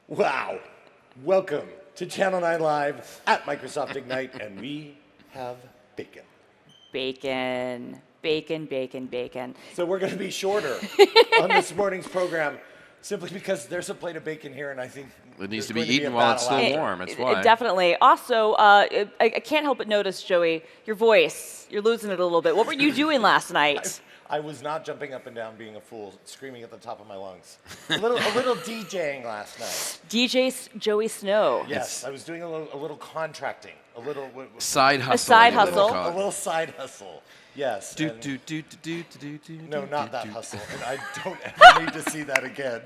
Wow. Welcome to Channel 9 Live at Microsoft Ignite, and we have bacon. Bacon, bacon, bacon, bacon. So we're going to be shorter on this morning's program simply because there's a plate of bacon here, and I think It needs to there's be going eaten a while it's battle still after. warm. That's why. Definitely. Also, I can't help but notice, Joey, your voice. You're losing it a little bit. What were you doing last night? I was not jumping up and down being a fool, screaming at the top of my lungs. A little DJing last night. DJ Joey Snow. Yes, I was doing a little contracting, a little Side hustle. side I think they hustle. call a it. little side hustle. Yes. Do, and- do, do, do, do, do, No, do, not do, that do. hustle, and I don't ever need to see that again.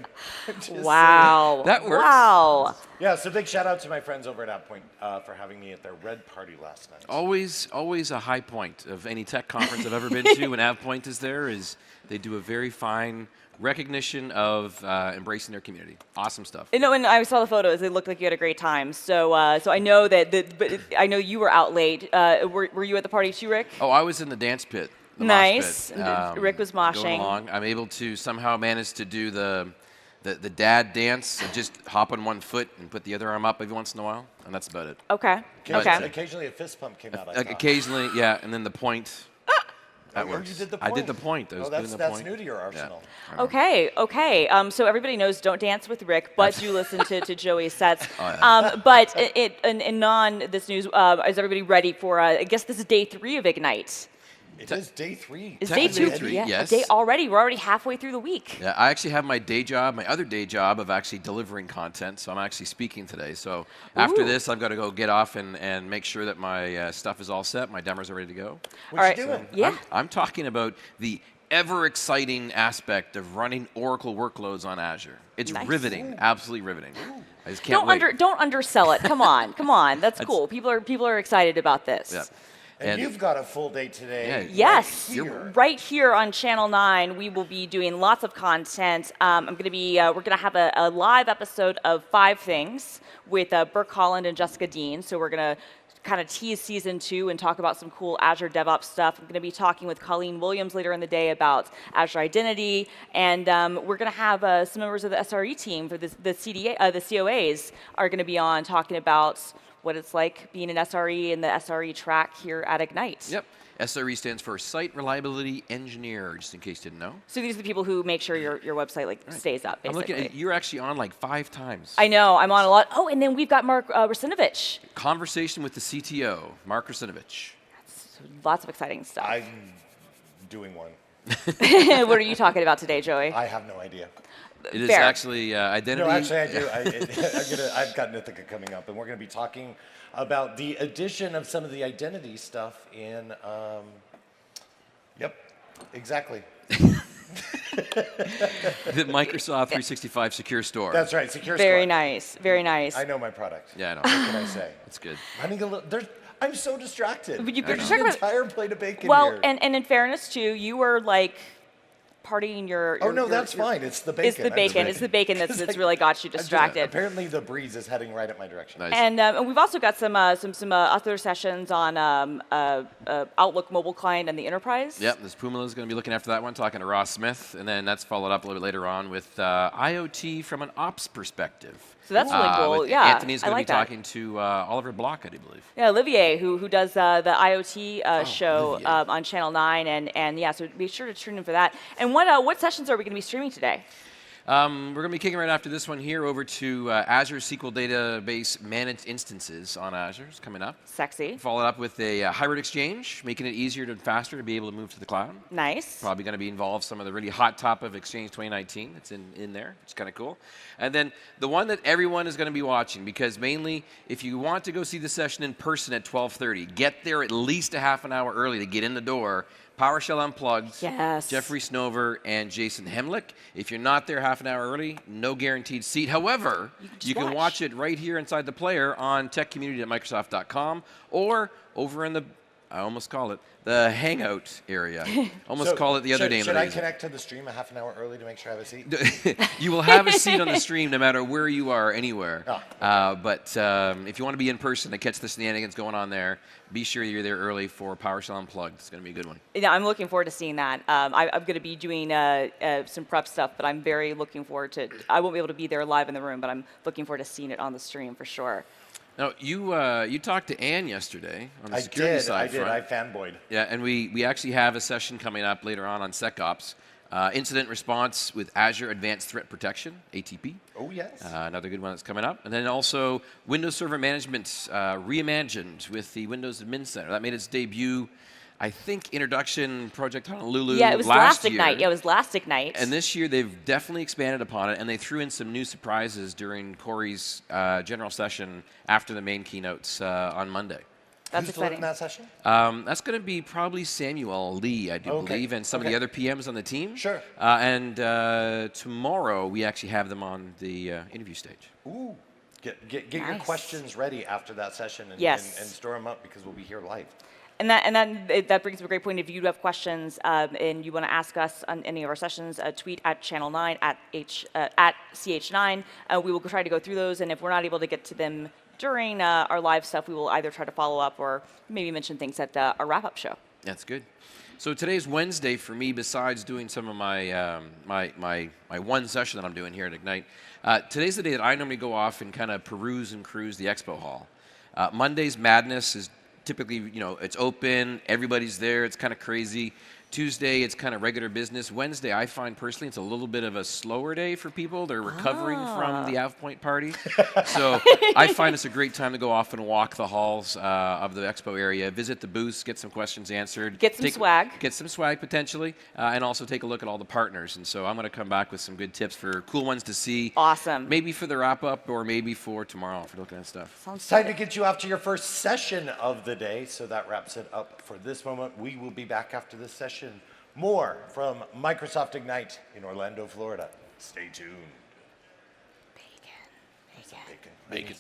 Just saying. Wow. That works. Wow. Yeah, so big shout out to my friends over at AppPoint for having me at their Red Party last night. Always a high point of any tech conference I've ever been to when AvePoint is there is they do a very fine recognition of embracing their community. Awesome stuff. And I saw the photos. It looked like you had a great time. So I know but I know you were out late. Were you at the party too, Rick? Oh, I was in the dance pit. The Nice. mosh pit, Rick was moshing. Going along. I'm able to somehow manage to do the dad dance and just hop on one foot and put the other arm up every once in a while, and that's about it. Okay. Occasionally- Okay. A fist pump came out. I thought. Occasionally, yeah, and then the point. That Oh, works. you did the I point. did the point. I was Oh, doing that's the point. new to your arsenal. Yeah. Okay. So everybody knows don't dance with Rick, but do listen to Joey's sets. Oh, yeah. But in this news, is everybody ready for? I guess this is day 3 of Ignite. It is day 3. Is day Technically 2? day 3, Yeah, yes. Day already. We're already halfway through the week. Yeah, I actually have my day job, my other day job of actually delivering content. So I'm actually speaking today. So after Ooh. this, I've got to go get off and make sure that my stuff is all set, my demos are ready to go. What All right. you doing? Yeah. I'm talking about the ever exciting aspect of running Oracle workloads on Azure. It's Nice. riveting, absolutely riveting. I just can't wait. Don't undersell it. Come on. That's cool. People are excited about this. Yeah. And you've got a full day today. Yeah. Yes, right here. right here on Channel 9, we will be doing lots of content. We're going to have a live episode of 5 Things with Burke Holland and Jessica Dean. So we're going to kind of tease season 2 and talk about some cool Azure DevOps stuff. I'm going to be talking with Colleen Williams later in the day about Azure Identity, and we're going to have some members of the SRE team for the COAs are going to be on talking about what it's like being an SRE and the SRE track here at Ignite. Yep. SRE stands for Site Reliability Engineer, just in case you didn't know. So these are the people who make sure your website stays up, basically. I'm looking at you're actually on like 5 times. I know, I'm on a lot. Oh, and then we've got Mark Rusinovich. Conversation with the CTO, Mark Rusinovich. So lots of exciting stuff. I'm doing one. What are you talking about today, Joey? I have no idea. It is Fair. actually identity. No, actually, I do. I've got Nithika coming up, and we're going to be talking about the addition of some of the identity stuff in. Yep, exactly. The Microsoft 365 Secure Store. That's right. Secure Very Squad. nice, very nice. I know my product. Yeah, I know. What can I say? It's good. Running a little. I'm so distracted. But you're There's distracted an by- entire plate of bacon Well, here. and in fairness too, you were like partying your. Oh, no, your- that's your- fine. It's the bacon. It's the bacon. It's the bacon that's It's like- really got you I'm just- distracted. Apparently, the breeze is heading right at my direction. Nice. And we've also got some other sessions on Outlook mobile client and the enterprise. Yep, this Pumala is going to be looking after that one, talking to Ross Smith, and then that's followed up a little bit later on with IoT from an ops perspective. So that's really cool. With Yeah, Anthony's I going to like be that. talking to Oliver Block, I do believe. Yeah, Olivier, who does the IoT show Olivier. on Channel 9, and yeah, so be sure to tune in for that. And what sessions are we going to be streaming today? We're going to be kicking right after this one here over to Azure SQL Database Managed Instances on Azure. It's coming up. Sexy, Followed up with a hybrid exchange, making it easier and faster to be able to move to the cloud. nice. Probably going to be involved some of the really hot top of Exchange 2019 that's in there. It's kind of cool. And then the one that everyone is going to be watching, because mainly if you want to go see the session in person at 12:30, get there at least a half an hour early to get in the door. PowerShell Unplugged, Yes. Jeffrey Snover, and Jason Hemlick. If you're not there half an hour early, no guaranteed seat. However, you can watch it right here inside the player on techcommunity@microsoft.com or over in the I almost call it the hangout area. Almost So call it the other should, name. Should that I use. connect to the stream a half an hour early to make sure I have a seat? You will have a seat on the stream no matter where you are, anywhere. Oh, But if you want to be in person to catch the shenanigans going on there, be sure you're there early for PowerShell Unplugged. It's going to be a good one. Yeah, I'm looking forward to seeing that. I'm going to be doing some prep stuff, but I'm very looking forward to. I won't be able to be there live in the room, but I'm looking forward to seeing it on the stream for sure. Now, you talked to Anne yesterday on the security side I did. front. I fanboyed. Yeah, and we actually have a session coming up later on SecOps, incident response with Azure Advanced Threat Protection, ATP. Oh, yes. Another good one that's coming up. And then also Windows Server Management reimagined with the Windows Admin Center. That made its debut, I think, introduction Project Honolulu Yeah, it was last last year. Ignite. Yeah, it was last Ignite. And this year they've definitely expanded upon it, and they threw in some new surprises during Corey's general session after the main keynotes on Monday. That's Who's exciting. delivering that session? That's going to be probably Samuel Lee, I do Okay. believe, and some of the other PMs on the team. Sure. And tomorrow we actually have them on the interview stage. Ooh. Get your Nice. questions ready after that session and, Yes. and store them up because we'll be here live. And that brings up a great point. If you do have questions and you want to ask us on any of our sessions, tweet at Channel 9 at CH9. We will try to go through those, and if we're not able to get to them during our live stuff, we will either try to follow up or maybe mention things at our wrap-up show. That's good. So today's Wednesday for me. Besides doing some of my my one session that I'm doing here at Ignite, today's the day that I normally go off and kind of peruse and cruise the expo hall. Monday's madness is typically, it's open, everybody's there, it's kind of crazy. Tuesday, it's kind of regular business. Wednesday, I find personally it's a little bit of a slower day for people. They're recovering from the AvePoint party. So I find it's a great time to go off and walk the halls of the expo area, visit the booths, get some questions answered. Get some swag. Get some swag potentially, and also take a look at all the partners. And so I'm going to come back with some good tips for cool ones to see. Awesome. Maybe for the wrap-up or maybe for tomorrow for looking at stuff. Sounds It's time good. to get you off to your first session of the day. So that wraps it up for this moment. We will be back after this session. More from Microsoft Ignite in Orlando, Florida. Stay tuned. Bacon. Bacon. Bacon.